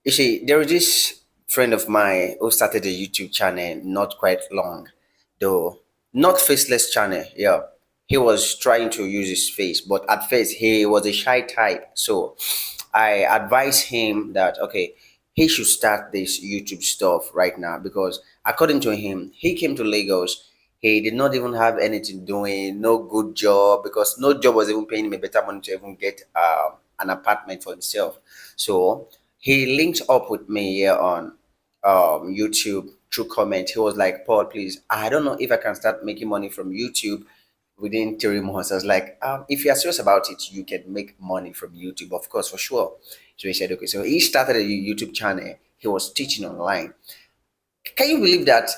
You see, there is this friend of mine who started a YouTube channel not quite long, though not faceless channel. Yeah, he was trying to use his face, but at first he was a shy type. So I advised him that okay, he should start this YouTube stuff right now because according to him, he came to Lagos. He did not even have anything doing, no good job because no job was even paying him a better money to even get an apartment for himself. So he linked up with me here on YouTube through comment. He was like, Paul, please, I don't know if I can start making money from YouTube within 3 months. I was like, if you're serious about it, you can make money from YouTube, of course, for sure. So he said, okay. So he started a YouTube channel. He was teaching online. Can you believe that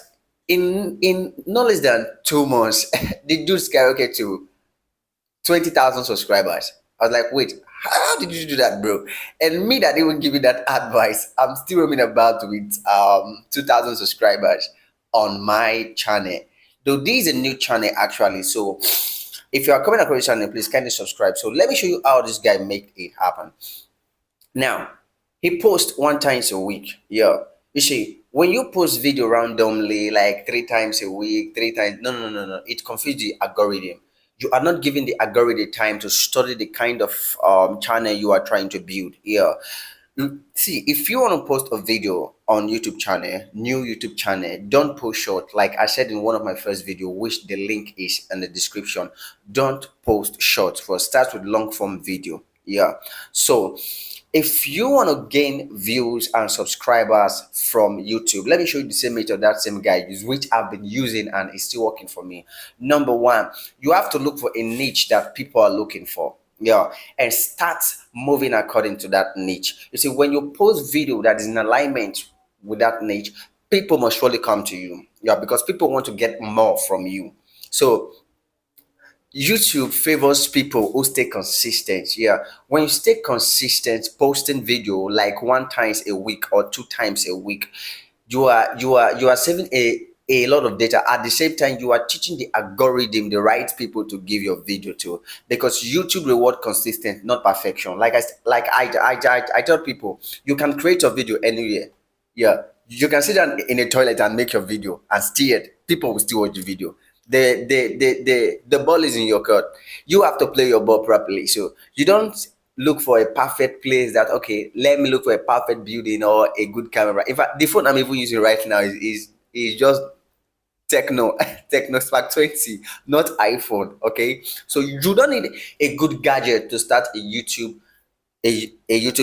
in no less than 2 months, the dude skyrocketed to 20,000 subscribers? I was like, wait, how did you do that, bro? And me that even give you that advice, I'm still roaming about with 2,000 subscribers on my channel. Though this is a new channel actually, so if you are coming across this channel, please kindly subscribe. So let me show you how this guy make it happen. Now, he posts 1 times a week. Yeah. You see, when you post video randomly, like 3 times a week, 3 times, no. It confuses the algorithm. You are not giving the algorithm time to study the kind of channel you are trying to build. Yeah. See, if you want to post a video on YouTube channel, new YouTube channel, don't post short. Like I said in one of my first video, which the link is in the description. Don't post short. For start with long form video. Yeah. So if you want to gain views and subscribers from YouTube, let me show you the same method that same guy used, which I've been using and it's still working for me. Number one, you have to look for a niche that people are looking for. Yeah, and start moving according to that niche. You see, when you post video that is in alignment with that niche, people must surely come to you. Yeah, because people want to get more from you. So YouTube favors people who stay consistent. Yeah, when you stay consistent, posting video like 1 times a week or 2 times a week, you are saving a lot of data. At the same time, you are teaching the algorithm the right people to give your video to, because YouTube reward consistent, not perfection. I tell people, you can create your video anywhere. Yeah, you can sit down in a toilet and make your video and still people will still watch the video. The ball is in your court. You have to play your ball properly. So you don't look for a perfect place that okay, let me look for a perfect building or a good camera. In fact, the phone I'm even using right now is just Techno Techno Spark 20, not iPhone. Okay, so you don't need a good gadget to start a YouTube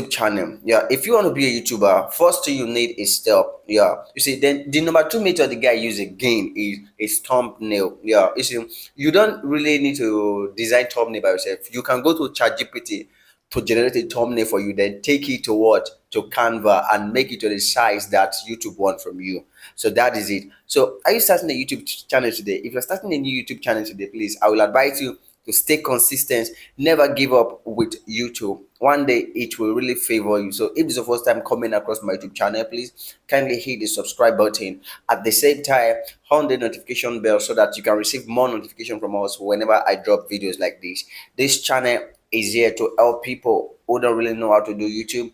channel. Yeah, if you want to be a YouTuber, first thing you need is step. Yeah, you see, then the number two method the guy use again is thumbnail. Yeah, you see, you don't really need to design thumbnail by yourself. You can go to ChatGPT to generate a thumbnail for you, then take it to what, to Canva, and make it to the size that YouTube want from you. So that is it. So are you starting a YouTube channel today? If you're starting a new YouTube channel today, please, I will advise you to stay consistent, never give up with YouTube. One day it will really favor you. So if this is the first time coming across my YouTube channel, please kindly hit the subscribe button. At the same time, on the notification bell so that you can receive more notification from us whenever I drop videos like this. This channel is here to help people who don't really know how to do YouTube,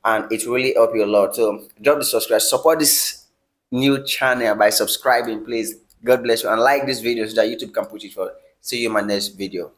and it really help you a lot. So drop the subscribe, support this new channel by subscribing, please. God bless you, and like this video so that YouTube can push it forward. See you in my next video.